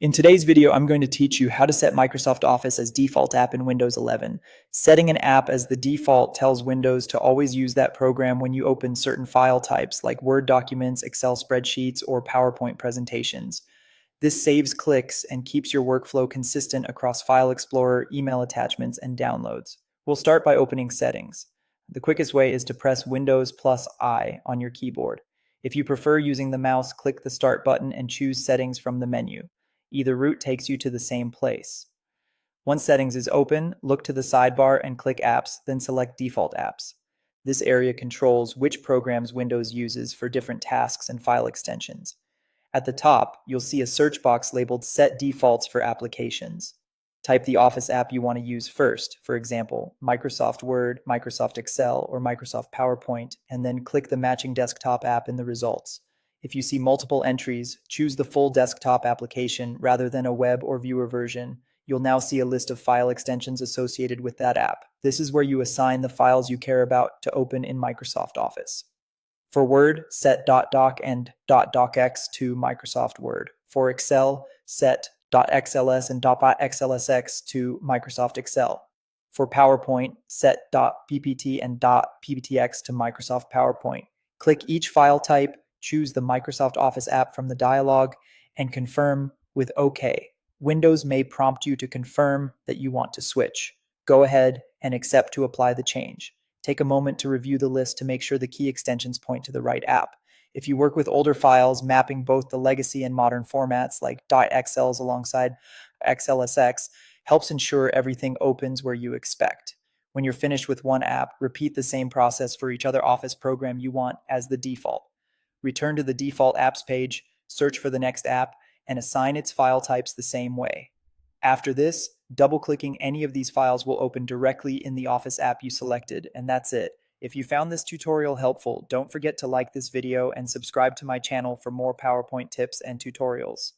In today's video, I'm going to teach you how to set Microsoft Office as default app in Windows 11. Setting an app as the default tells Windows to always use that program when you open certain file types like Word documents, Excel spreadsheets, or PowerPoint presentations. This saves clicks and keeps your workflow consistent across File Explorer, email attachments, and downloads. We'll start by opening Settings. The quickest way is to press Windows plus I on your keyboard. If you prefer using the mouse, click the Start button and choose Settings from the menu. Either route takes you to the same place. Once Settings is open, look to the sidebar and click Apps, then select Default Apps. This area controls which programs Windows uses for different tasks and file extensions. At the top, you'll see a search box labeled Set Defaults for Applications. Type the Office app you want to use first, for example, Microsoft Word, Microsoft Excel, or Microsoft PowerPoint, and then click the matching desktop app in the results. If you see multiple entries, choose the full desktop application rather than a web or viewer version. You'll now see a list of file extensions associated with that app. This is where you assign the files you care about to open in Microsoft Office. For Word, set .doc and .docx to Microsoft Word. For Excel, set .xls and .xlsx to Microsoft Excel. For PowerPoint, set .ppt and .pptx to Microsoft PowerPoint. Click each file type, choose the Microsoft Office app from the dialog, and confirm with OK. Windows may prompt you to confirm that you want to switch. Go ahead and accept to apply the change. Take a moment to review the list to make sure the key extensions point to the right app. If you work with older files, mapping both the legacy and modern formats like .xls alongside xlsx helps ensure everything opens where you expect. When you're finished with one app, repeat the same process for each other Office program you want as the default. Return to the default apps page, search for the next app, and assign its file types the same way. After this, double-clicking any of these files will open directly in the Office app you selected, and that's it. If you found this tutorial helpful, don't forget to like this video and subscribe to my channel for more PowerPoint tips and tutorials.